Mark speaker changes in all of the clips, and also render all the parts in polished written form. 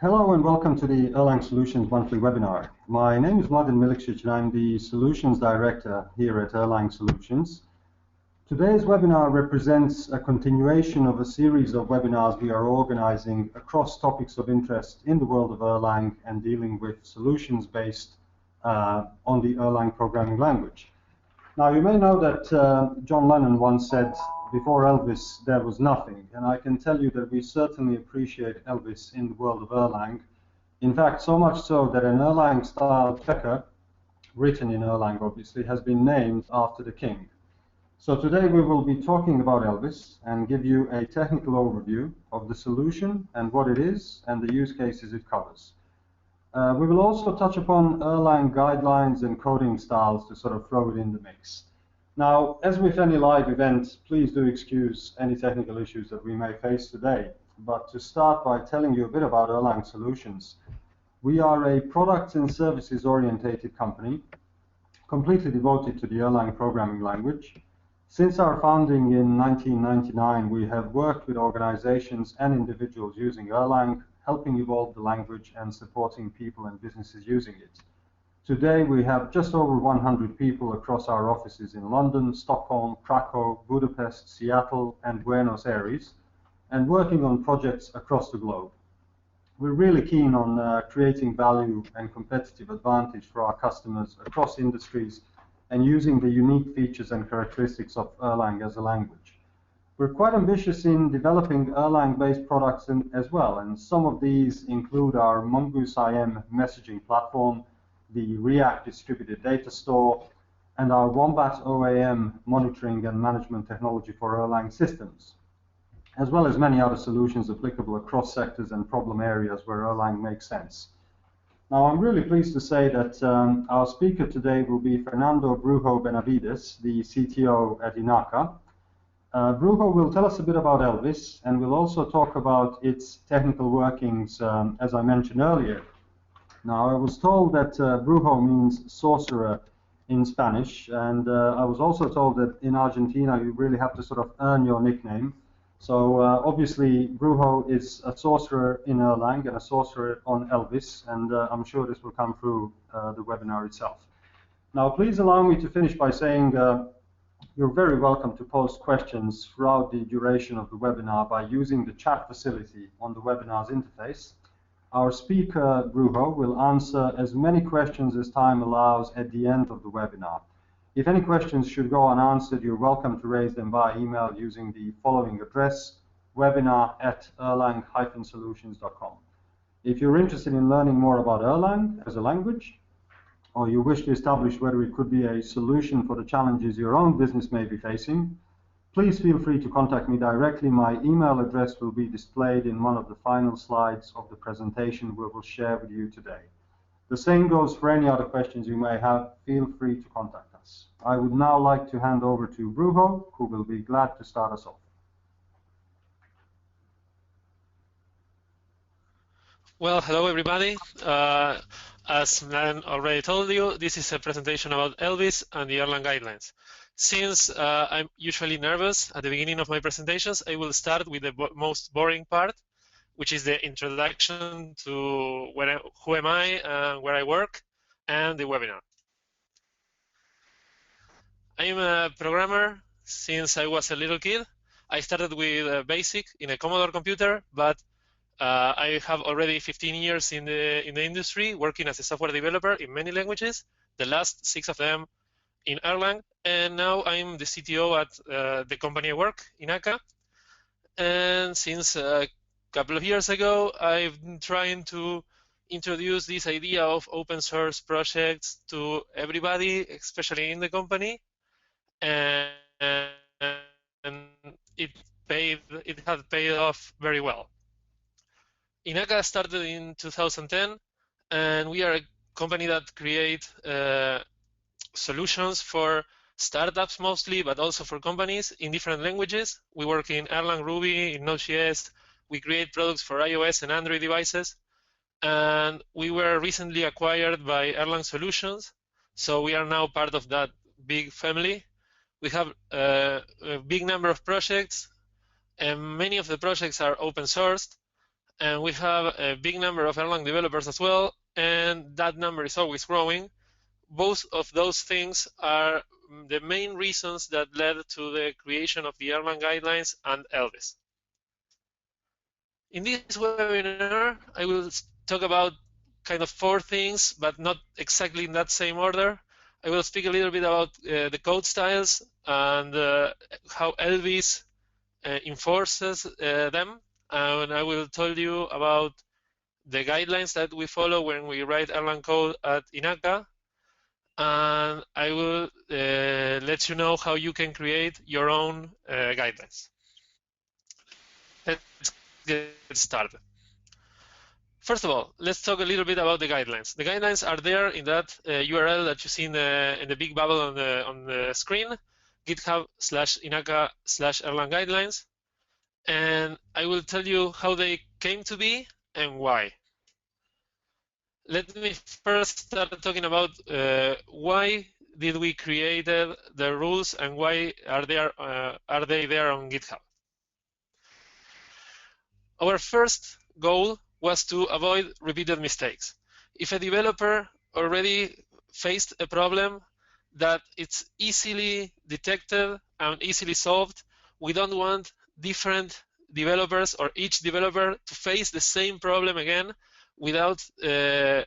Speaker 1: Hello and welcome to the Erlang Solutions monthly webinar. My name is Mladen Milikšić and I'm the Solutions Director here at Erlang Solutions. Today's webinar represents a continuation of a series of webinars we are organizing across topics of interest in the world of Erlang and dealing with solutions based on the Erlang programming language. Now, you may know that John Lennon once said, "Before Elvis, there was nothing." And I can tell you that we certainly appreciate Elvis in the world of Erlang. In fact, so much so that an Erlang-style checker, written in Erlang obviously, has been named after the king. So today we will be talking about Elvis and give you a technical overview of the solution and what it is and the use cases it covers. We will also touch upon Erlang guidelines and coding styles to sort of throw it in the mix. Now, as with any live event, please do excuse any technical issues that we may face today. But to start by telling you a bit about Erlang Solutions, we are a products and services orientated company, completely devoted to the Erlang programming language. Since our founding in 1999, we have worked with organizations and individuals using Erlang, helping evolve the language and supporting people and businesses using it. Today, we have just over 100 people across our offices in London, Stockholm, Krakow, Budapest, Seattle, and Buenos Aires, and working on projects across the globe. We're really keen on creating value and competitive advantage for our customers across industries and using the unique features and characteristics of Erlang as a language. We're quite ambitious in developing Erlang-based products as well, and some of these include our Mongoose IM messaging platform, the React distributed data store, and our Wombat OAM monitoring and management technology for Erlang systems, as well as many other solutions applicable across sectors and problem areas where Erlang makes sense. Now, I'm really pleased to say that our speaker today will be Fernando Brujo Benavides, the CTO at Inaka. Brujo will tell us a bit about Elvis, and we'll also talk about its technical workings, as I mentioned earlier. Now, I was told that Brujo means sorcerer in Spanish, and I was also told that in Argentina you really have to sort of earn your nickname. So obviously, Brujo is a sorcerer in Erlang and a sorcerer on Elvis, and I'm sure this will come through the webinar itself. Now, please allow me to finish by saying you're very welcome to post questions throughout the duration of the webinar by using the chat facility on the webinar's interface. Our speaker, Brujo, will answer as many questions as time allows at the end of the webinar. If any questions should go unanswered, you're welcome to raise them via email using the following address, webinar@erlang-solutions.com. If you're interested in learning more about Erlang as a language, or you wish to establish whether it could be a solution for the challenges your own business may be facing, please feel free to contact me directly. My email address will be displayed in one of the final slides of the presentation we will share with you today. The same goes for any other questions you may have. Feel free to contact us. I would now like to hand over to Brujo, who will be glad to start us off.
Speaker 2: Well, hello everybody. As Nan already told you, this is a presentation about Elvis and the Erlang guidelines. Since I'm usually nervous at the beginning of my presentations, I will start with the most boring part, which is the introduction to who am I, where I work, and the webinar. I'm a programmer since I was a little kid. I started with BASIC in a Commodore computer, but I have already 15 years in the industry, working as a software developer in many languages, the last 6 of them in Erlang, and now I'm the CTO at the company I work, Inaka. And since a couple of years ago, I've been trying to introduce this idea of open source projects to everybody, especially in the company, and it has paid off very well. Inaka started in 2010, and we are a company that creates solutions for startups mostly, but also for companies in different languages. We work in Erlang, Ruby, in Node.js. We create products for iOS and Android devices. And we were recently acquired by Erlang Solutions, so we are now part of that big family. We have a big number of projects, and many of the projects are open sourced. and we have a big number of Erlang developers as well, and that number is always growing. Both of those things are the main reasons that led to the creation of the Erlang guidelines and Elvis. In this webinar, I will talk about kind of 4 things, but not exactly in that same order. I will speak a little bit about the code styles and how Elvis enforces them, and I will tell you about the guidelines that we follow when we write Erlang code at Inaka, and I will let you know how you can create your own guidelines. Let's get started. First of all, let's talk a little bit about the guidelines. The guidelines are there in that URL that you see in the big bubble on the screen, github/inaka/Erlang guidelines, and I will tell you how they came to be and why. Let me first start talking about why did we create the rules and why are they there on GitHub. Our first goal was to avoid repeated mistakes. If a developer already faced a problem that it's easily detected and easily solved, we don't want different developers or each developer to face the same problem again without a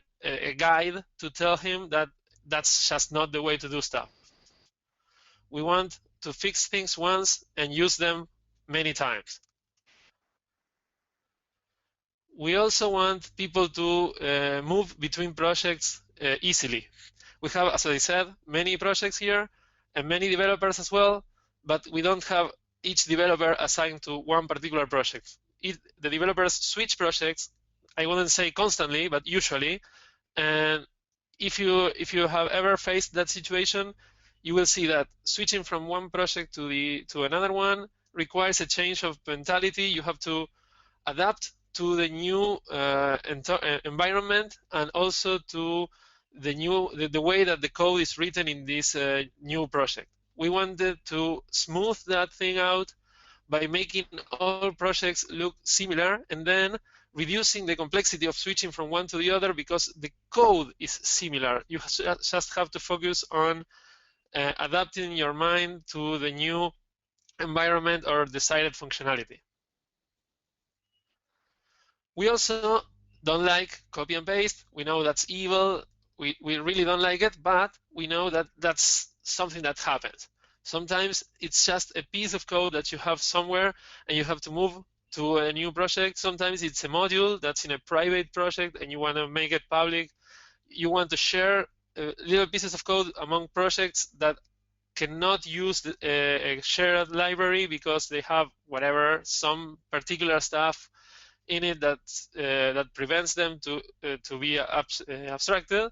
Speaker 2: guide to tell him that that's just not the way to do stuff. We want to fix things once and use them many times. We also want people to move between projects easily. We have, as I said, many projects here and many developers as well, but we don't have each developer assigned to one particular project. The developers switch projects, I wouldn't say constantly, but usually. And if you have ever faced that situation, you will see that switching from one project to another one requires a change of mentality. You have to adapt to the new environment and also to the way that the code is written in this new project. We wanted to smooth that thing out by making all projects look similar and then reducing the complexity of switching from one to the other because the code is similar. You just have to focus on adapting your mind to the new environment or decided functionality. We also don't like copy and paste. We know that's evil. We really don't like it, but we know that that's something that happens. Sometimes it's just a piece of code that you have somewhere and you have to move to a new project. Sometimes it's a module that's in a private project and you want to make it public. You want to share little pieces of code among projects that cannot use a shared library because they have some particular stuff in it that prevents them to be abstracted,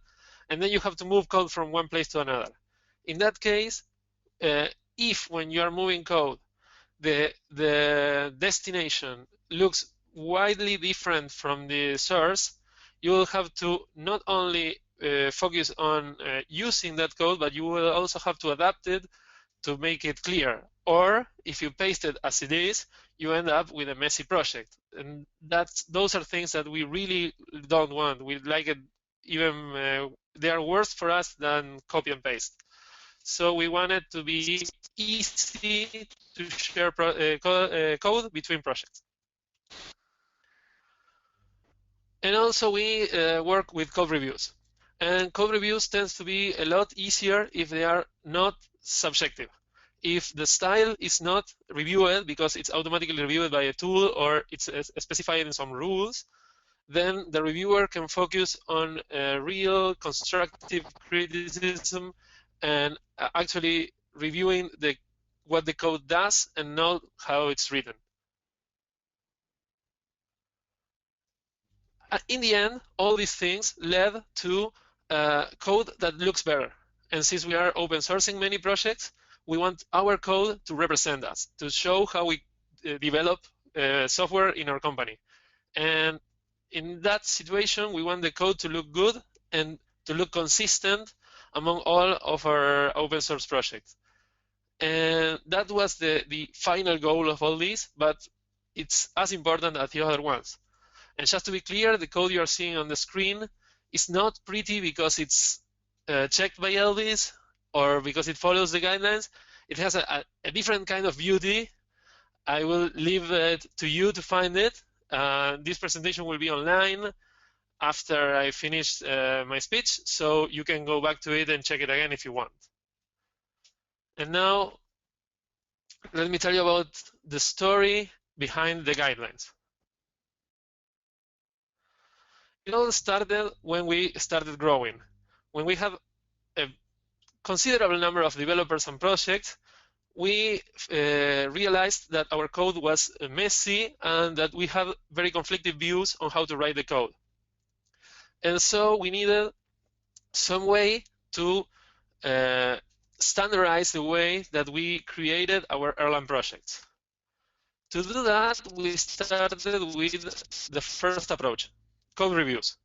Speaker 2: and then you have to move code from one place to another. In that case, if when you are moving code, the destination looks widely different from the source, you will have to not only focus on using that code, but you will also have to adapt it to make it clear. Or if you paste it as it is, you end up with a messy project. And those are things that we really don't want. We like it even, they are worse for us than copy and paste. So we want it to be easy to share code between projects. And also we work with code reviews. And code reviews tends to be a lot easier if they are not subjective. If the style is not reviewed because it's automatically reviewed by a tool or it's specified in some rules, then the reviewer can focus on real constructive criticism and actually reviewing what the code does and not how it's written. In the end, all these things led to code that looks better. And since we are open sourcing many projects, we want our code to represent us, to show how we develop software in our company. And in that situation, we want the code to look good and to look consistent among all of our open source projects. And that was the final goal of all this, but it's as important as the other ones. And just to be clear, the code you are seeing on the screen is not pretty because it's checked by Elvis or because it follows the guidelines. It has a different kind of beauty. I will leave it to you to find it. This presentation will be online after I finish my speech, so you can go back to it and check it again if you want. And now, let me tell you about the story behind the guidelines. It all started when we started growing. When we have a considerable number of developers and projects, we realized that our code was messy and that we have very conflicting views on how to write the code. And so we needed some way to standardize the way that we created our Erlang projects. To do that, we started with the first approach, code reviews.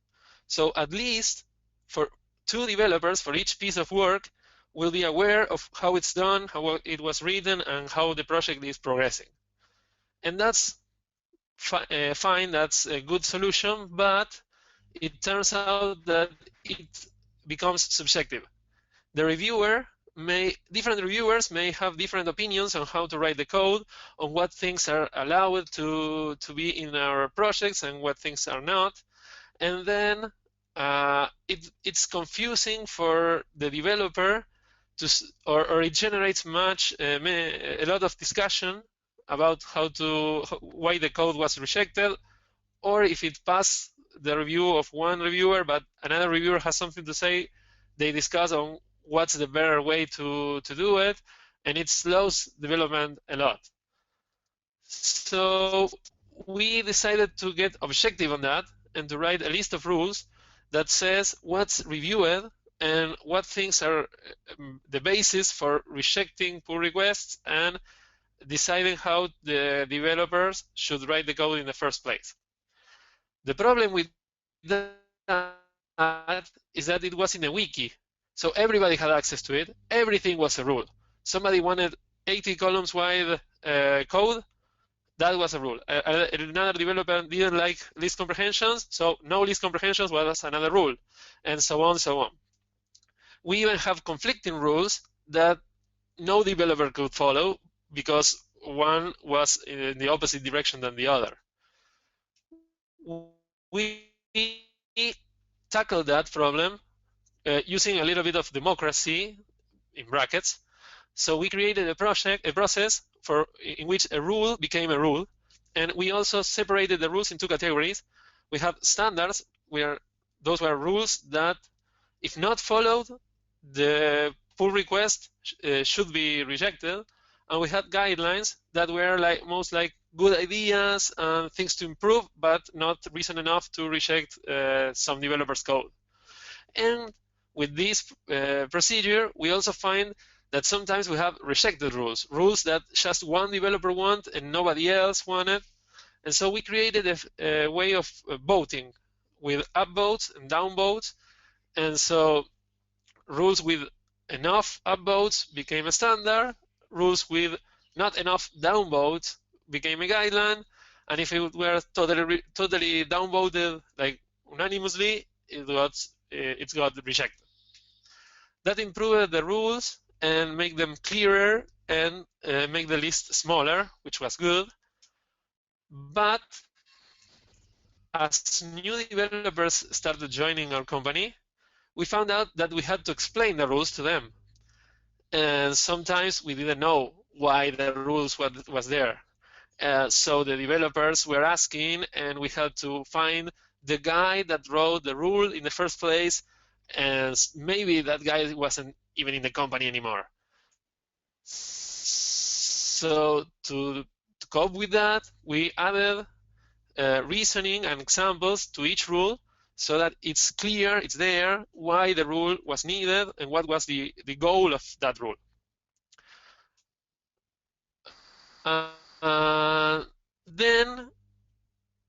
Speaker 2: So at least for 2 developers for each piece of work, will be aware of how it's done, how it was written, and how the project is progressing. And that's fine, that's a good solution, but it turns out that it becomes subjective. Different reviewers may have different opinions on how to write the code, on what things are allowed to be in our projects and what things are not. And then it's confusing for the developer or it generates a lot of discussion about why the code was rejected, or if it passed the review of one reviewer but another reviewer has something to say, they discuss on what's the better way to do it, and it slows development a lot. So we decided to get objective on that and to write a list of rules that says what's reviewed and what things are the basis for rejecting pull requests and deciding how the developers should write the code in the first place. The problem with that is that it was in a wiki, so everybody had access to it. Everything was a rule. Somebody wanted 80 columns wide code, that was a rule. Another developer didn't like list comprehensions, so no list comprehensions was another rule, and so on, so on. We even have conflicting rules that no developer could follow because one was in the opposite direction than the other. We tackled that problem using a little bit of democracy, in brackets. So we created a process in which a rule became a rule, and we also separated the rules in 2 categories. We have standards, where those were rules that, if not followed, the pull request should be rejected, and we had guidelines that were most like good ideas and things to improve, but not reason enough to reject some developer's code. And with this procedure, we also find that sometimes we have rejected rules that just one developer wanted and nobody else wanted. And so we created a way of voting with upvotes and downvotes. And so rules with enough upvotes became a standard, rules with not enough downvotes became a guideline, and if it were totally downvoted, like unanimously, it got rejected. That improved the rules and make them clearer and make the list smaller, which was good. But as new developers started joining our company, we found out that we had to explain the rules to them. And sometimes we didn't know why the rules was there. So the developers were asking, and we had to find the guy that wrote the rule in the first place, and maybe that guy wasn't even in the company anymore. So to cope with that, we added reasoning and examples to each rule so that it's clear, it's there, why the rule was needed and what was the goal of that rule. Then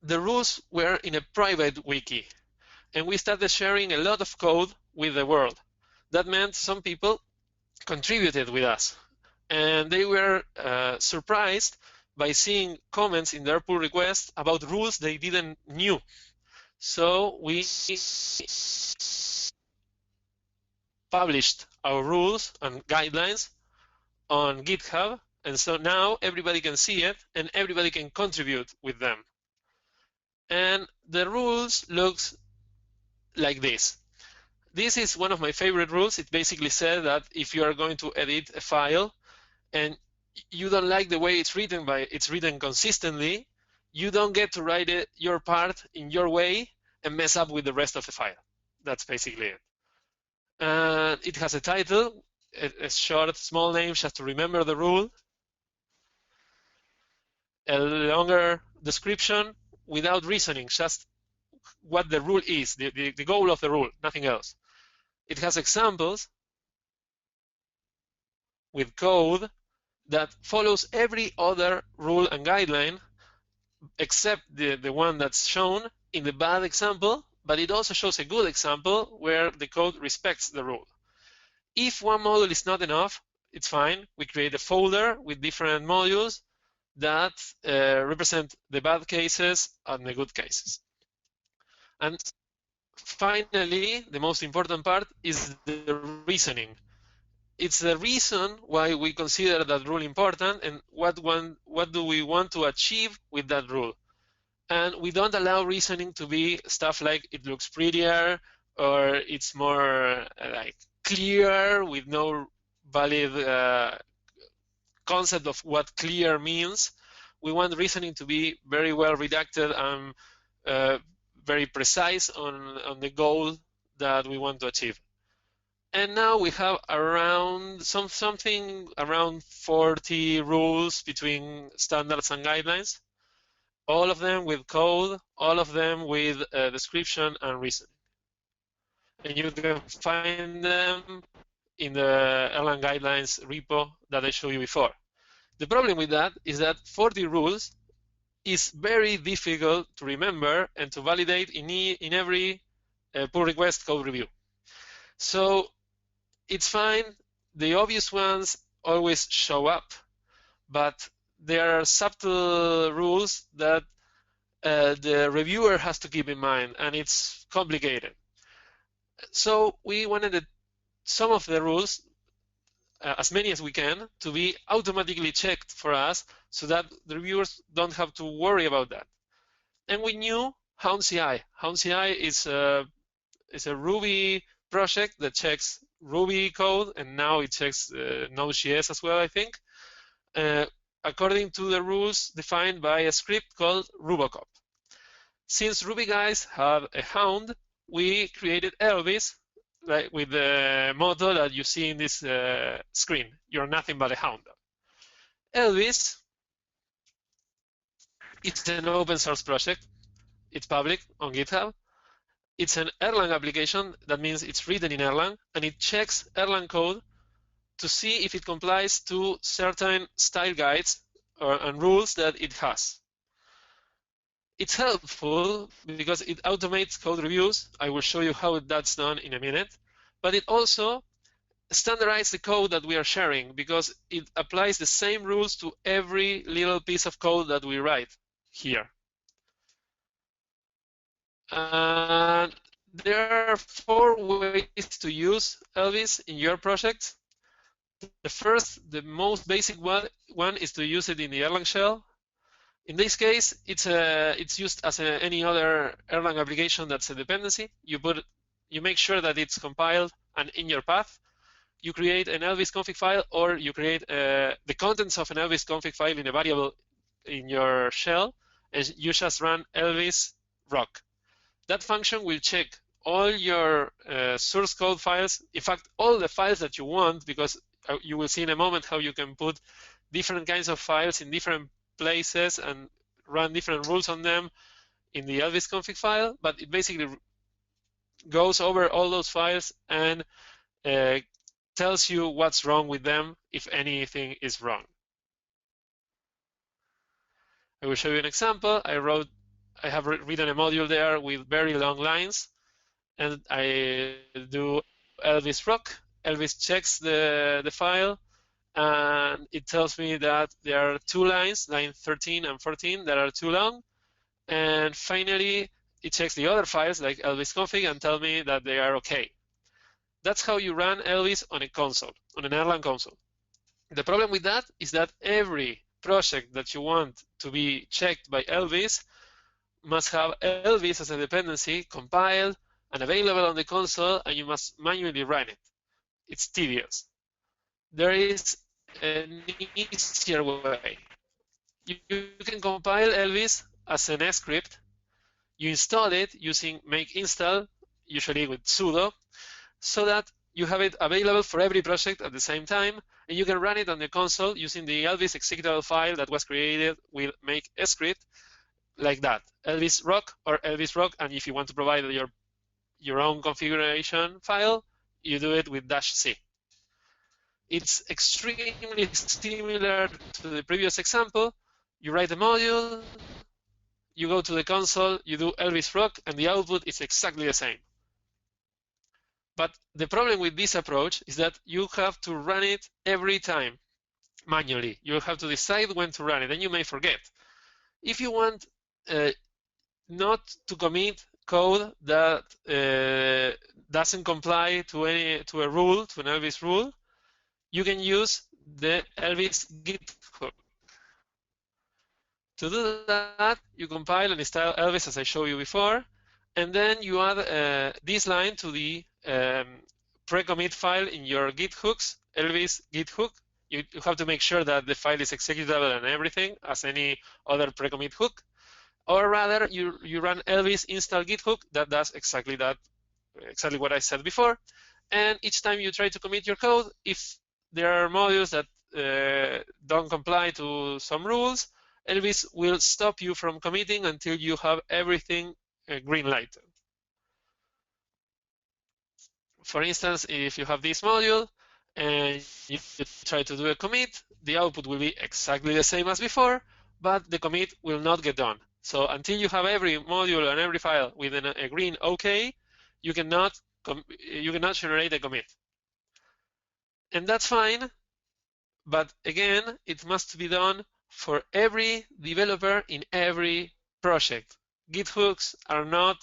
Speaker 2: the rules were in a private wiki, and we started sharing a lot of code with the world. That meant some people contributed with us, and they were surprised by seeing comments in their pull request about rules they didn't knew. So we published our rules and guidelines on GitHub, and so now everybody can see it and everybody can contribute with them. And the rules looks like this. This is one of my favorite rules. It basically says that if you are going to edit a file and you don't like the way it's written consistently, you don't get to write it your part in your way and mess up with the rest of the file. That's basically it. And it has a title, a short, small name just to remember the rule, a longer description without reasoning, just what the rule is, the goal of the rule, nothing else. It has examples with code that follows every other rule and guideline except the one that's shown in the bad example, but it also shows a good example where the code respects the rule. If one module is not enough, it's fine. We create a folder with different modules that represent the bad cases and the good cases. And finally, the most important part is the reasoning. It's the reason why we consider that rule important and what do we want to achieve with that rule. And we don't allow reasoning to be stuff like it looks prettier or it's more like clear with no valid concept of what clear means. We want reasoning to be very well redacted and very precise on the goal that we want to achieve. And now we have around something around 40 rules between standards and guidelines, all of them with code, all of them with description and reasoning. And you can find them in the Erlang guidelines repo that I showed you before. The problem with that is that 40 rules is very difficult to remember and to validate in every pull request code review. So it's fine. The obvious ones always show up, but there are subtle rules that the reviewer has to keep in mind, and it's complicated. So we wanted some of the rules, as many as we can, to be automatically checked for us so that the reviewers don't have to worry about that. And we knew HoundCI. HoundCI is a Ruby project that checks Ruby code, and now it checks Node.js as well, I think, according to the rules defined by a script called Rubocop. Since Ruby guys have a hound, we created Elvis, like with the motto that you see in this screen: "You're nothing but a hound." Elvis is an open source project. It's public on GitHub. It's an Erlang application. That means it's written in Erlang, and it checks Erlang code to see if it complies to certain style guides and rules that it has. It's helpful because it automates code reviews. I will show you how that's done in a minute. But it also standardizes the code that we are sharing because it applies the same rules to every little piece of code that we write here. And there are 4 ways to use Elvis in your project. The first, the most basic one is to use it in the Erlang shell. In this case, it's used as any other Erlang application that's a dependency. You make sure that it's compiled and in your path. You create an Elvis config file, or you create the contents of an Elvis config file in a variable in your shell, and you just run Elvis rock. That function will check all your source code files, in fact, all the files that you want, because you will see in a moment how you can put different kinds of files in different places and run different rules on them in the Elvis config file, but it basically goes over all those files and tells you what's wrong with them if anything is wrong. I will show you an example. I have written a module there with very long lines, and I do Elvis rock. Elvis checks the file and it tells me that there are 2 lines, line 13 and 14, that are too long. And finally, it checks the other files like Elvis config and tell me that they are okay. That's how you run Elvis on a console, on an Erlang console. The problem with that is that every project that you want to be checked by Elvis must have Elvis as a dependency compiled and available on the console, and you must manually run it. It's tedious. There is an easier way. You can compile Elvis as an script. You install it using make install, usually with sudo, so that you have it available for every project at the same time, and you can run it on the console using the Elvis executable file that was created with make script, like that, Elvis rock or Elvis rock. And if you want to provide your own configuration file, you do it with -c. It's extremely similar to the previous example. You write a module, you go to the console, you do Elvis rock, and the output is exactly the same. But the problem with this approach is that you have to run it every time manually. You have to decide when to run it, and you may forget. If you want not to commit code that doesn't comply to a rule, to an Elvis rule, you can use the Elvis Git hook. To do that, you compile and install Elvis as I showed you before, and then you add this line to the pre-commit file in your Git hooks, Elvis Git hook. You have to make sure that the file is executable and everything as any other pre-commit hook. Or rather, you run Elvis install Git hook that does exactly that, exactly what I said before. And each time you try to commit your code, if there are modules that don't comply to some rules, Elvis will stop you from committing until you have everything green lighted. For instance, if you have this module and you try to do a commit, the output will be exactly the same as before, but the commit will not get done. So until you have every module and every file with a green OK, you cannot generate a commit. And that's fine, but again, it must be done for every developer in every project. Git hooks are not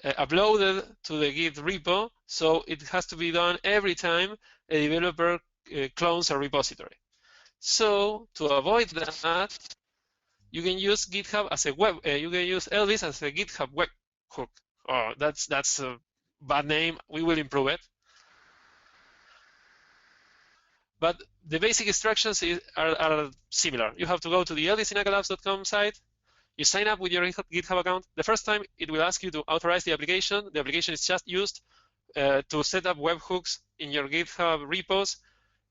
Speaker 2: uploaded to the Git repo, so it has to be done every time a developer clones a repository. So to avoid that, you can use GitHub as a you can use Elvis as a GitHub web hook. Oh, that's a bad name. We will improve it. But the basic instructions are similar. You have to go to the elvisinacalabs.com site. You sign up with your GitHub account. The first time, it will ask you to authorize the application. The application is just used to set up webhooks in your GitHub repos.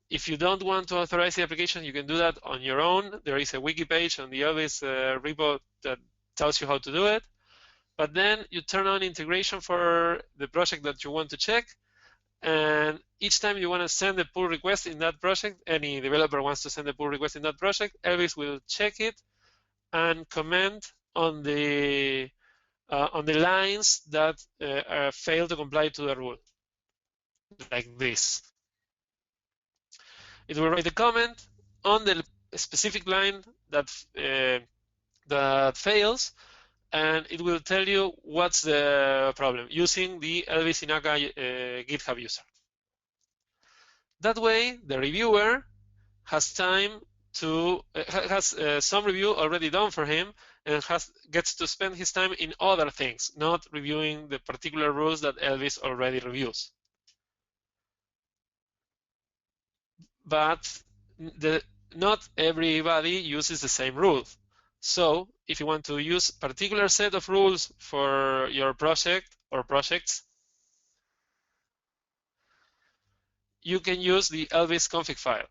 Speaker 2: If you don't want to authorize the application, you can do that on your own. There is a wiki page on the Elvis repo that tells you how to do it. But then you turn on integration for the project that you want to check. And each time you want to send a pull request in that project, any developer wants to send a pull request in that project, Elvis will check it and comment on the lines that fail to comply to the rule, like this. It will write a comment on the specific line that fails, and it will tell you what's the problem using the Elvis Inaca GitHub user. That way, the reviewer has time to has some review already done for him, and gets to spend his time in other things, not reviewing the particular rules that Elvis already reviews. But not everybody uses the same rules. So if you want to use a particular set of rules for your project or projects, you can use the Elvis config file.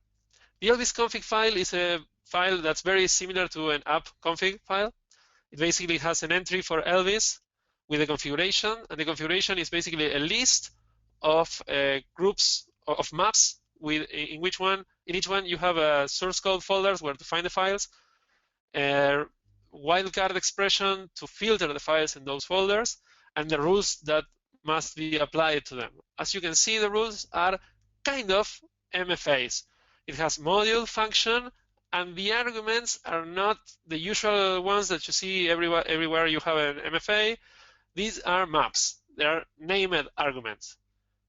Speaker 2: The Elvis config file is a file that's very similar to an app config file. It basically has an entry for Elvis with a configuration, and the configuration is basically a list of groups of maps in each one you have source code folders where to find the files, wildcard expression to filter the files in those folders, and the rules that must be applied to them. As you can see, the rules are kind of MFAs. It has module, function, and the arguments are not the usual ones that you see everywhere you have an MFA. These are maps. They are named arguments.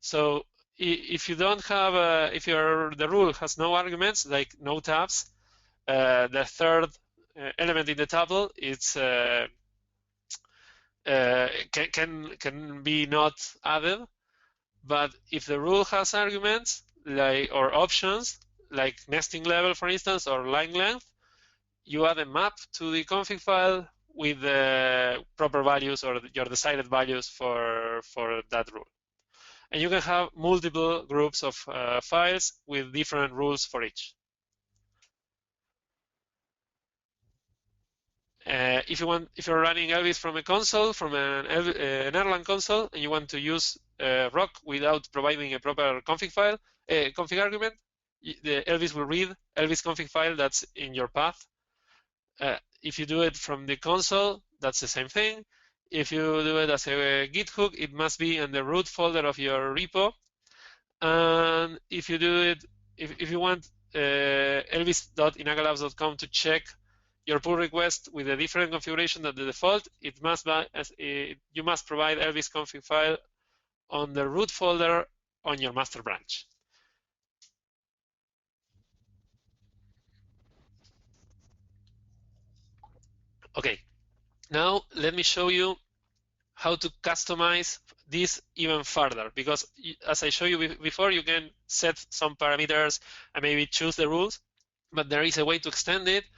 Speaker 2: So if you don't have, the rule has no arguments, like no tabs, the third element in the tuple can be not added. But if the rule has arguments or options, like nesting level, for instance, or line length, you add a map to the config file with the proper values or your decided values for that rule. And you can have multiple groups of files with different rules for each. If you're running Elvis from a console, from an Erlang console, and you want to use Rock without providing a proper config file, config argument, the Elvis will read Elvis config file that's in your path. If you do it from the console, that's the same thing. If you do it as a Git hook, it must be in the root folder of your repo. And if you do it, if you want elvis.inakalabs.com to check your pull request with a different configuration than the default, you must provide Elvis config file on the root folder on your master branch. Okay, now let me show you how to customize this even further, because as I showed you before, you can set some parameters and maybe choose the rules, but there is a way to extend it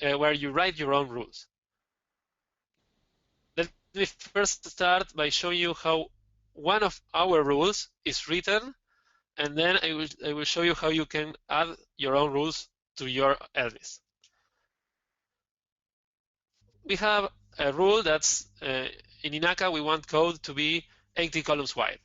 Speaker 2: where you write your own rules. Let me first start by showing you how one of our rules is written, and then I will show you how you can add your own rules to your Elvis. We have a rule that's in Inaka, we want code to be 80 columns wide.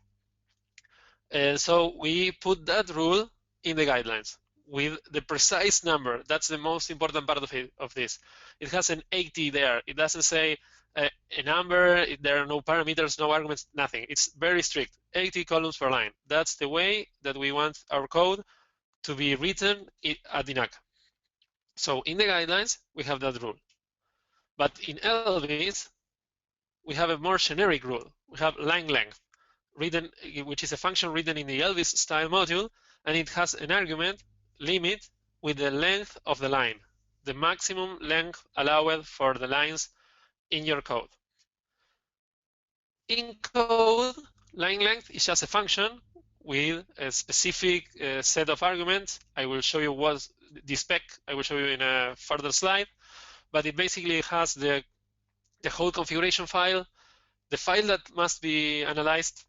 Speaker 2: So we put that rule in the guidelines with the precise number. That's the most important part of this. It has an 80 there. It doesn't say a number. There are no parameters, no arguments, nothing. It's very strict, 80 columns per line. That's the way that we want our code to be written at Inaka. So in the guidelines, we have that rule. But in Elvis, we have a more generic rule. We have line length, which is a function written in the Elvis style module, and it has an argument limit with the length of the line, the maximum length allowed for the lines in your code. In code, line length is just a function with a specific set of arguments. I will show you what the spec, I will show you in a further slide, but it basically has the whole configuration file, the file that must be analyzed,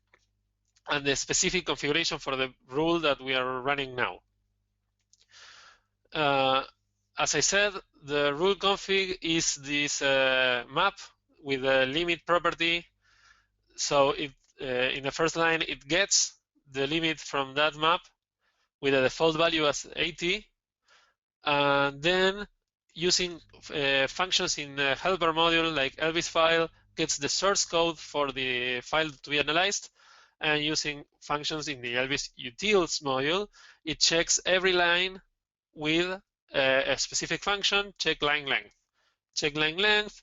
Speaker 2: and the specific configuration for the rule that we are running now. As I said, the rule config is this map with a limit property. So in the first line, it gets the limit from that map with a default value as 80. And then using functions in the helper module like Elvis file gets the source code for the file to be analyzed. And using functions in the Elvis utils module, it checks every line with a specific function, check line length. Check line length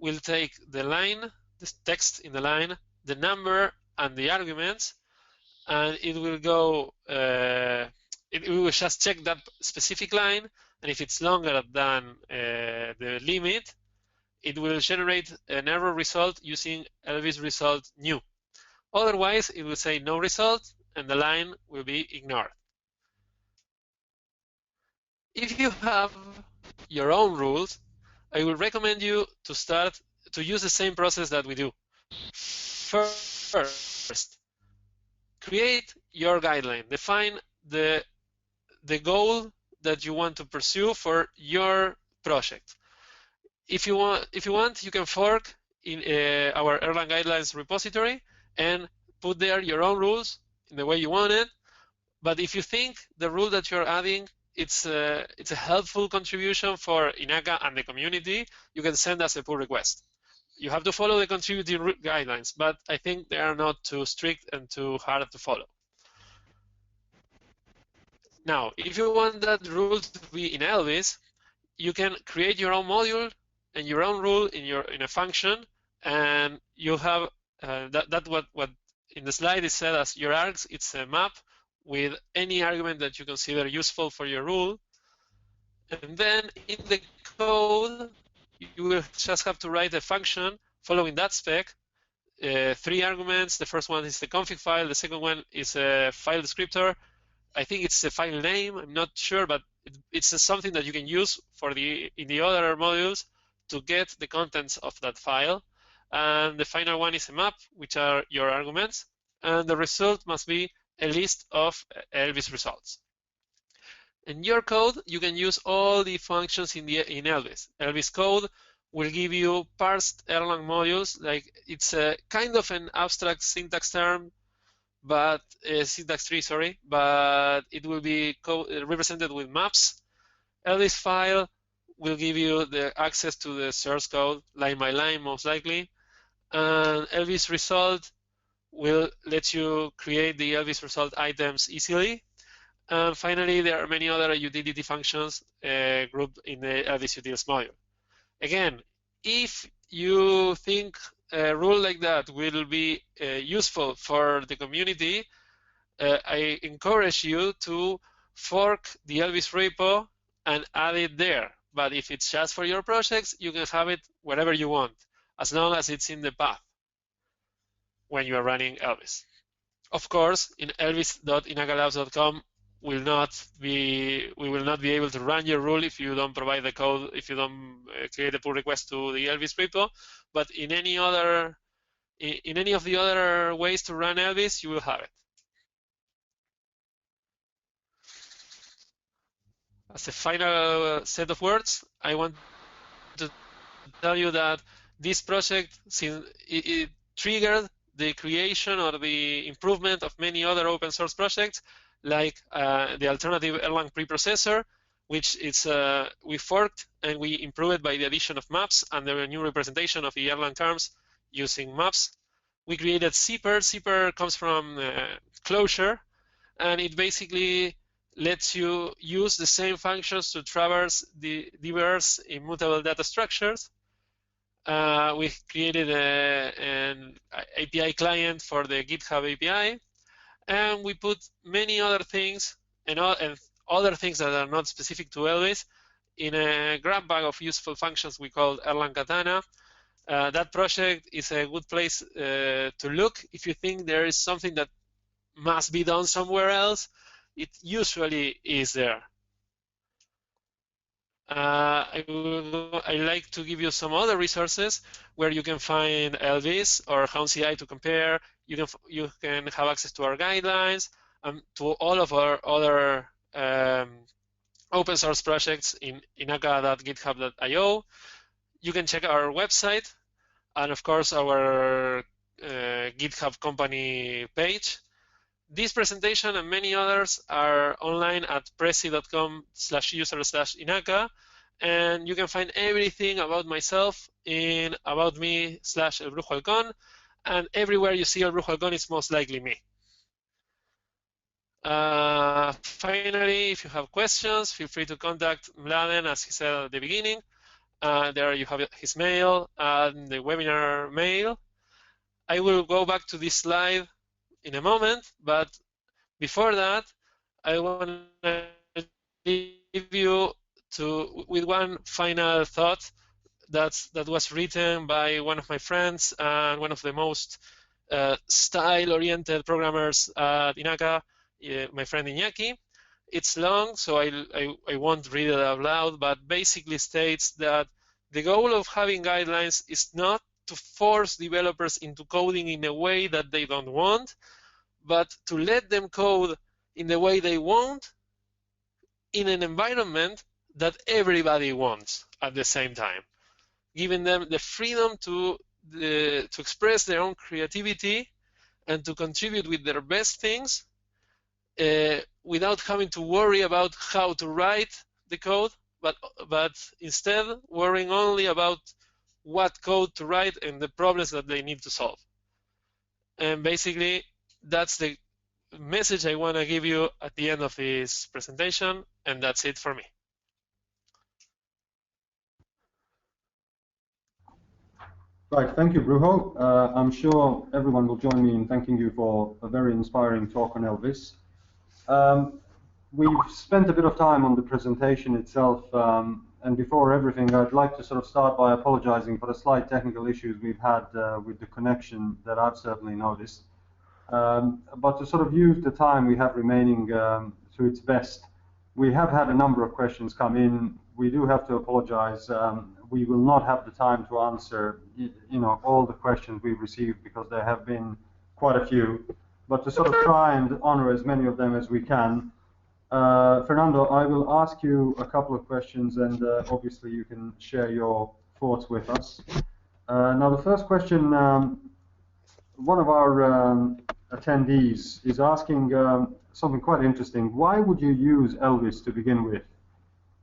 Speaker 2: will take the line, the text in the line, the number, and the arguments, and it will go, it will just check that specific line, and if it's longer than the limit, it will generate an error result using Elvis result new. Otherwise, it will say no result, and the line will be ignored. If you have your own rules, I would recommend you to start to use the same process that we do. First, create your guideline. Define the goal that you want to pursue for your project. If you want, you can fork in our Erlang guidelines repository and put there your own rules in the way you want it. But if you think the rule that you're adding it's a helpful contribution for Inaka and the community, you can send us a pull request. You have to follow the contributing guidelines, but I think they are not too strict and too hard to follow. Now, if you want that rule to be in Elvis, you can create your own module and your own rule in a function, and you have what in the slide is said as your args. It's a map with any argument that you consider useful for your rule, and then in the code you will just have to write a function following that spec. 3 arguments. The first one is the config file. The second one is a file descriptor. I think it's a file name. I'm not sure, but it's something that you can use in the other modules to get the contents of that file. And the final one is a map, which are your arguments. And the result must be a list of Elvis results. In your code, you can use all the functions in Elvis. Elvis code will give you parsed Erlang modules. Like, it's a kind of an abstract syntax term, but syntax tree, sorry, but it will be represented with maps. Elvis file will give you the access to the source code line by line, most likely. And Elvis result will let you create the Elvis result items easily. And finally, there are many other utility functions grouped in the Elvis utils module. Again, if you think a rule like that will be useful for the community, I encourage you to fork the Elvis repo and add it there. But if it's just for your projects, you can have it wherever you want, as long as it's in the path when you are running Elvis. Of course, in elvis.inakalabs.com, we will not be able to run your rule if you don't provide the code, if you don't create a pull request to the Elvis repo. But in any of the other ways to run Elvis, you will have it. As a final set of words, I want to tell you that this project, since it triggered the creation or the improvement of many other open source projects, like the alternative Erlang preprocessor, which we forked and we improved it by the addition of maps and the new representation of the Erlang terms using maps. We created Zipper. Zipper comes from Clojure, and it basically lets you use the same functions to traverse the diverse immutable data structures. We created an API client for the GitHub API, and we put many other things and other things that are not specific to Elvis in a grab bag of useful functions we call Erlang Katana. That project is a good place to look if you think there is something that must be done somewhere else. It usually is there. I like to give you some other resources where you can find Elvis or Hound CI to compare. You can have access to our guidelines, to all of our other open source projects in inaka.github.io. You can check our website and, of course, our GitHub company page. This presentation and many others are online at prezi.com/user/inaka, and you can find everything about myself in about me/elbrujohalcon, and everywhere you see elbrujohalcon, it's most likely me. Finally, if you have questions, feel free to contact Mladen, as he said at the beginning. There you have his mail and the webinar mail. I will go back to this slide in a moment, but before that, I want to leave you with one final thought that was written by one of my friends and one of the most style-oriented programmers at Inaka, my friend Iñaki. It's long, so I won't read it out loud, but basically states that the goal of having guidelines is not to force developers into coding in a way that they don't want, but to let them code in the way they want in an environment that everybody wants at the same time, giving them the freedom to express their own creativity and to contribute with their best things without having to worry about how to write the code, but instead worrying only about what code to write and the problems that they need to solve. And basically, that's the message I want to give you at the end of this presentation, and that's it for me.
Speaker 1: Right, thank you, Brujo. I'm sure everyone will join me in thanking you for a very inspiring talk on Elvis. We've spent a bit of time on the presentation itself, and before everything, I'd like to sort of start by apologizing for the slight technical issues we've had with the connection that I've certainly noticed. But to sort of use the time we have remaining to its best, we have had a number of questions come in. We do have to apologize. We will not have the time to answer, all the questions we've received because there have been quite a few. But to sort of try and honor as many of them as we can, Fernando, I will ask you a couple of questions, and obviously you can share your thoughts with us. Now, the first question, one of our attendees is asking something quite interesting. Why would you use Elvis to begin with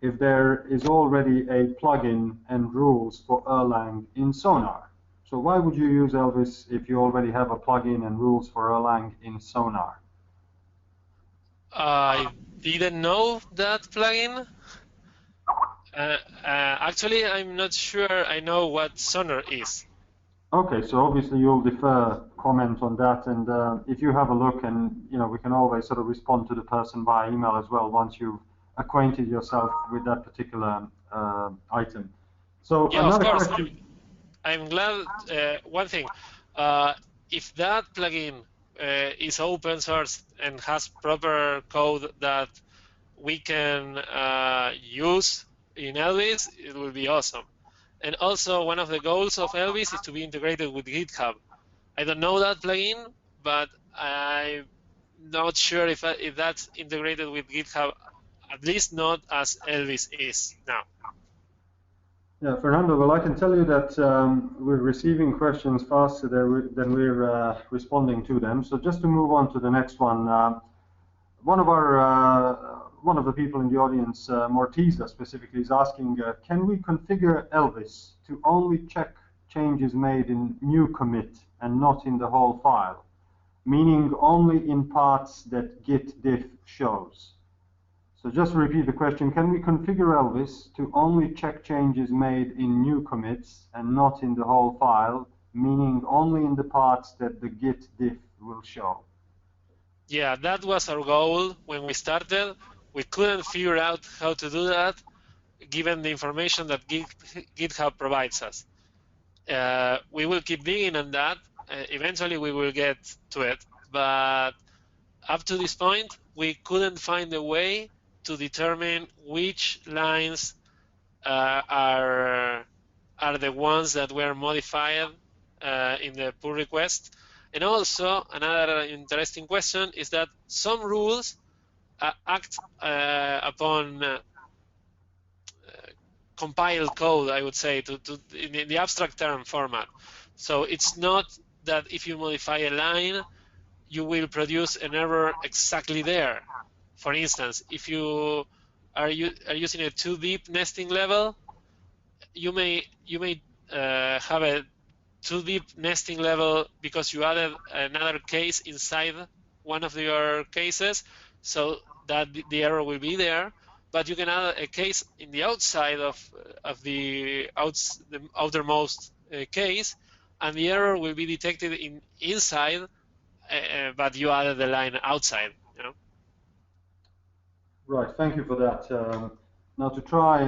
Speaker 1: if there is already a plugin and rules for Erlang in Sonar? So why would you use Elvis if you already have a plugin and rules for Erlang in Sonar?
Speaker 2: I didn't know that plugin. Actually, I'm not sure I know what Sonar is.
Speaker 1: Okay, so obviously you'll defer comment on that, and if you have a look, and we can always sort of respond to the person via email as well once you've acquainted yourself with that particular item. So
Speaker 2: yeah,
Speaker 1: another
Speaker 2: of course.
Speaker 1: question.
Speaker 2: I'm glad. One thing, if that plugin is open source and has proper code that we can use in Elvis, it will be awesome. And also, one of the goals of Elvis is to be integrated with GitHub. I don't know that plugin, but I'm not sure if that's integrated with GitHub, at least not as Elvis is now.
Speaker 1: Yeah, Fernando, well, I can tell you that we're receiving questions faster than we're responding to them. So just to move on to the next one, one of the people in the audience, Mortiza specifically, is asking, can we configure Elvis to only check changes made in new commit and not in the whole file, meaning only in parts that git diff shows? So just to repeat the question, can we configure Elvis to only check changes made in new commits and not in the whole file, meaning only in the parts that the git diff will show?
Speaker 2: Yeah, that was our goal when we started. We couldn't figure out how to do that given the information that GitHub provides us. We will keep digging on that. Eventually we will get to it, but up to this point, we couldn't find a way to determine which lines are the ones that were modified in the pull request. And also, another interesting question is that some rules act upon compiled code, I would say, in the abstract term format. So it's not that if you modify a line, you will produce an error exactly there. For instance, if you are using a too deep nesting level, you may have a too deep nesting level because you added another case inside one of your cases, so that the error will be there. But you can add a case in the outside of the outermost case, and the error will be detected inside, but you added the line outside.
Speaker 1: Right, thank you for that. Now to try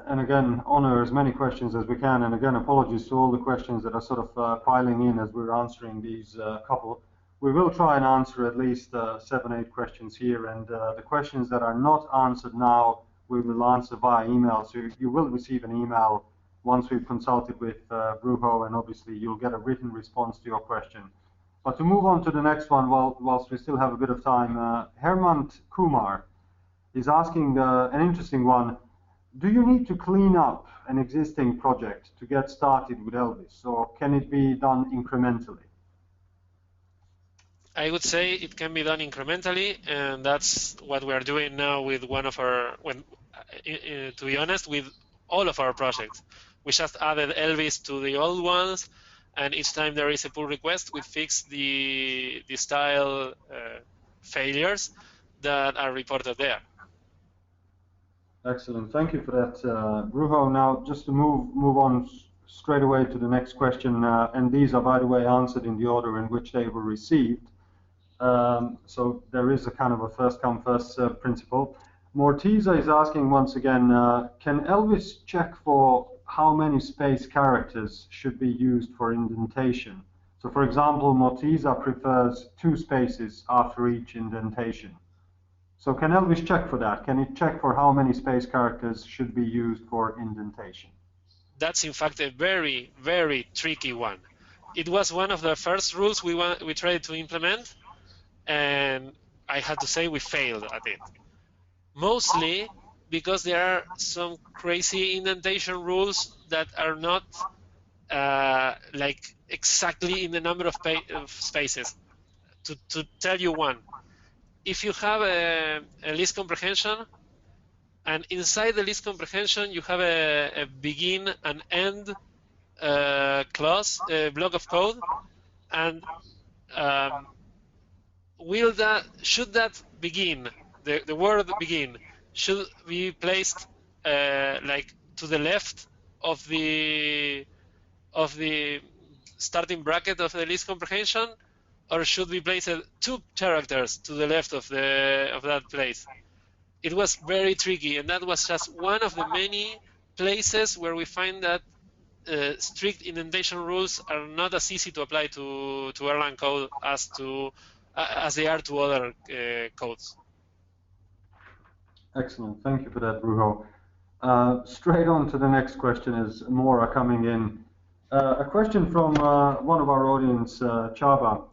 Speaker 1: and again honor as many questions as we can, and again apologies to all the questions that are sort of piling in as we're answering these couple. We will try and answer at least 7, 8 questions here, and the questions that are not answered now we will answer via email. So you will receive an email once we've consulted with Brujo, and obviously you'll get a written response to your question. But to move on to the next one, whilst we still have a bit of time, Hermant Kumar is asking an interesting one. Do you need to clean up an existing project to get started with Elvis, or can it be done incrementally?
Speaker 2: I would say it can be done incrementally, and that's what we are doing now with one of our, to be honest, with all of our projects. We just added Elvis to the old ones, and each time there is a pull request, we fix the style failures that are reported there.
Speaker 1: Excellent. Thank you for that, Brujo. Now, just to move on straight away to the next question, and these are, by the way, answered in the order in which they were received. So there is a kind of a first-come, first-served principle. Mortiza is asking once again, can Elvis check for how many space characters should be used for indentation? So, for example, Mortiza prefers 2 spaces after each indentation. So can Elvis check for that? Can he check for how many space characters should be used for indentation?
Speaker 2: That's in fact a very, very tricky one. It was one of the first rules we tried to implement, and I have to say we failed at it. Mostly because there are some crazy indentation rules that are not like exactly in the number of spaces. To tell you one, if you have a list comprehension, and inside the list comprehension you have a begin and end clause, block of code, and should that begin, the word begin, should be placed like to the left of the starting bracket of the list comprehension, or should we place 2 characters to the left of that place? It was very tricky, and that was just one of the many places where we find that strict indentation rules are not as easy to apply to Erlang code as they are to other codes.
Speaker 1: Excellent. Thank you for that, Brujo. Straight on to the next question as more are coming in. A question from one of our audience, Chaba.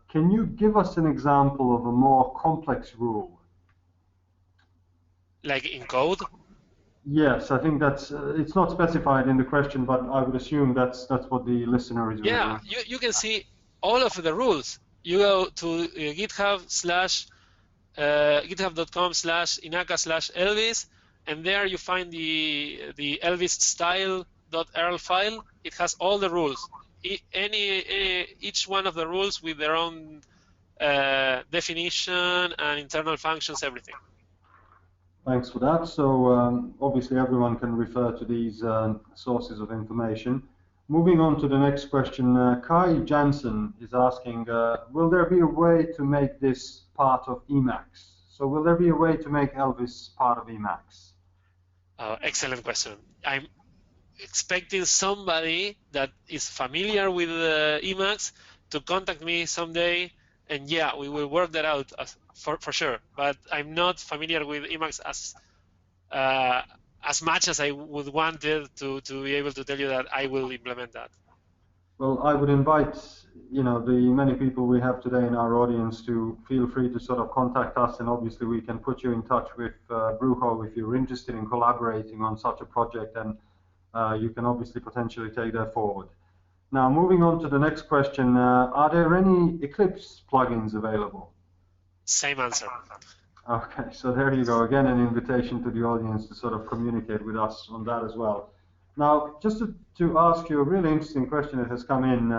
Speaker 1: Can you give us an example of a more complex rule?
Speaker 2: Like in code?
Speaker 1: Yes, I think that's, it's not specified in the question, but I would assume that's what the listener is reading.
Speaker 2: Yeah, you can see all of the rules. You go to github.com/inaka/Elvis, and there you find the Elvis style.erl file. It has all the rules. Each one of the rules with their own definition and internal functions, everything.
Speaker 1: Thanks for that. So obviously everyone can refer to these sources of information. Moving on to the next question, Kai Jansen is asking, will there be a way to make this part of Emacs? So will there be a way to make Elvis part of Emacs?
Speaker 2: Excellent question. I'm expecting somebody that is familiar with Emacs to contact me someday, and yeah, we will work that out for sure. But I'm not familiar with Emacs as much as I would want to be able to tell you that I will implement that.
Speaker 1: Well, I would invite the many people we have today in our audience to feel free to sort of contact us, and obviously we can put you in touch with Brujo if you're interested in collaborating on such a project, and you can obviously potentially take that forward. Now, moving on to the next question, are there any Eclipse plugins available?
Speaker 2: Same answer.
Speaker 1: Okay, so there you go. Again, an invitation to the audience to sort of communicate with us on that as well. Now, just to ask you a really interesting question that has come in,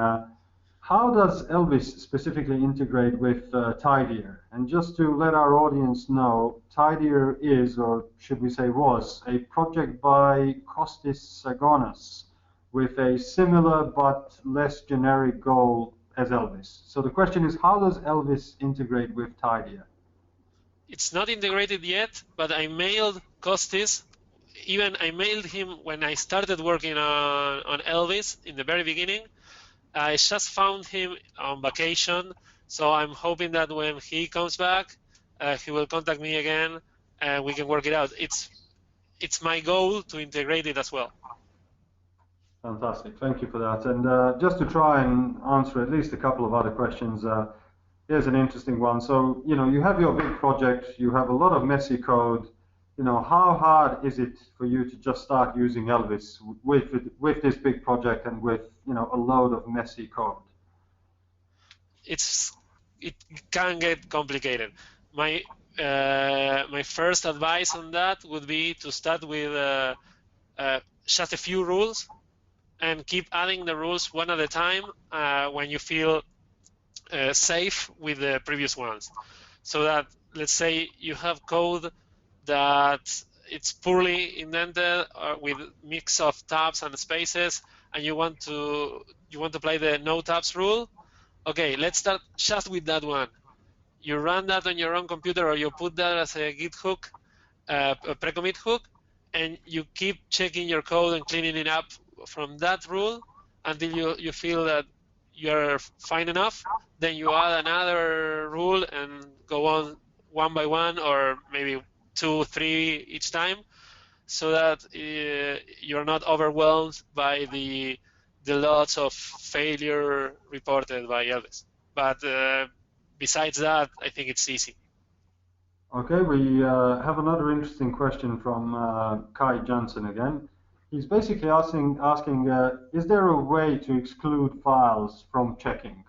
Speaker 1: how does Elvis specifically integrate with Tidyr? And just to let our audience know, Tidyr is, or should we say was, a project by Kostis Sagonas with a similar but less generic goal as Elvis. So the question is, how does Elvis integrate with Tidyr?
Speaker 2: It's not integrated yet, but I mailed Kostis. Even I mailed him when I started working on Elvis in the very beginning. I just found him on vacation, so I'm hoping that when he comes back, he will contact me again, and we can work it out. It's my goal to integrate it as well.
Speaker 1: Fantastic, thank you for that. And just to try and answer at least a couple of other questions, here's an interesting one. So, you have your big project, you have a lot of messy code. How hard is it for you to just start using Elvis with this big project and with, a load of messy code?
Speaker 2: It can get complicated. My first advice on that would be to start with just a few rules and keep adding the rules one at a time when you feel safe with the previous ones. so that, let's say you have code that it's poorly indented with mix of tabs and spaces, and you want to apply the no tabs rule. Okay, let's start just with that one. You run that on your own computer, or you put that as a Git hook, a pre-commit hook, and you keep checking your code and cleaning it up from that rule until you feel that you're fine enough. Then you add another rule and go on one by one, or maybe 2, 3 each time, so that you're not overwhelmed by the lots of failure reported by Elvis. But besides that, I think it's easy.
Speaker 1: Okay, we have another interesting question from Kai Johnson again. He's basically asking is there a way to exclude files from checking?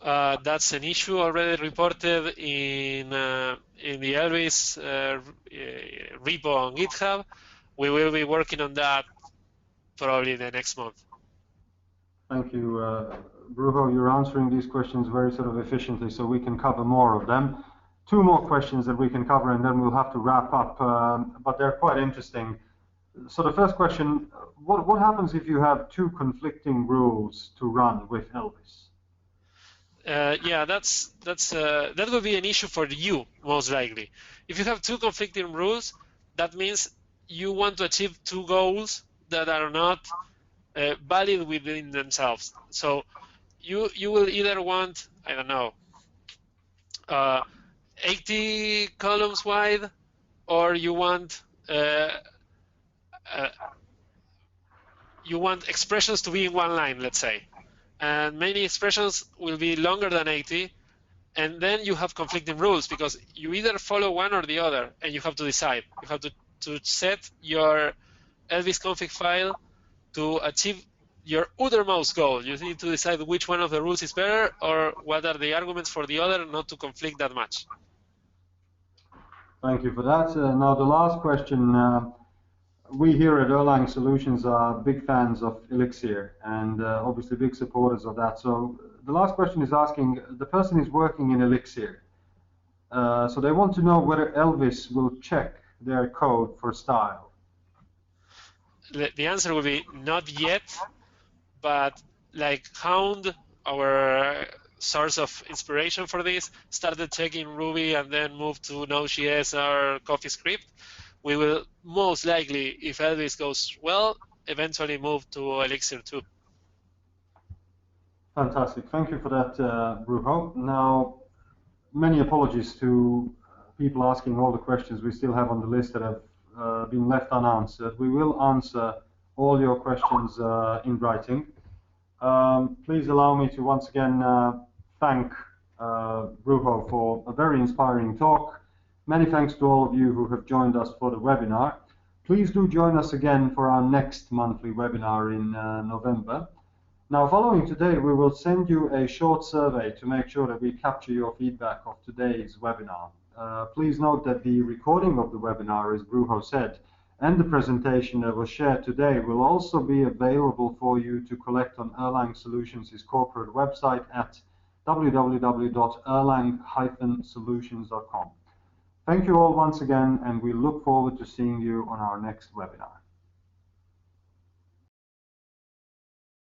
Speaker 2: That's an issue already reported in the Elvis repo on GitHub. We will be working on that probably the next month.
Speaker 1: Thank you, Brujo. You're answering these questions very sort of efficiently, so we can cover more of them. 2 more questions that we can cover, and then we'll have to wrap up, but they're quite interesting. So the first question, what happens if you have 2 conflicting rules to run with Elvis?
Speaker 2: Yeah, that will be an issue for you, most likely. If you have 2 conflicting rules, that means you want to achieve 2 goals that are not valid within themselves. So you will either want, I don't know, 80 columns wide, or you want expressions to be in one line, let's say, and many expressions will be longer than 80, and then you have conflicting rules because you either follow one or the other, and you have to decide. You have to set your Elvis config file to achieve your uttermost goal. You need to decide which one of the rules is better, or what are the arguments for the other, not to conflict that much.
Speaker 1: Thank you for that. Now the last question. We here at Erlang Solutions are big fans of Elixir and obviously big supporters of that. So the last question is asking, the person is working in Elixir. So they want to know whether Elvis will check their code for style.
Speaker 2: The answer will be not yet, but like Hound, our source of inspiration for this, started checking Ruby and then moved to Node.js or CoffeeScript. We will most likely, if Elvis goes well, eventually move to Elixir too.
Speaker 1: Fantastic. Thank you for that, Brujo. Now, many apologies to people asking all the questions we still have on the list that have been left unanswered. We will answer all your questions in writing. Please allow me to once again thank Brujo for a very inspiring talk. Many thanks to all of you who have joined us for the webinar. Please do join us again for our next monthly webinar in November. Now, following today, we will send you a short survey to make sure that we capture your feedback of today's webinar. Please note that the recording of the webinar, as Brujo said, and the presentation that was shared today will also be available for you to collect on Erlang Solutions' corporate website at www.erlang-solutions.com. Thank you all once again, and we look forward to seeing you on our next webinar.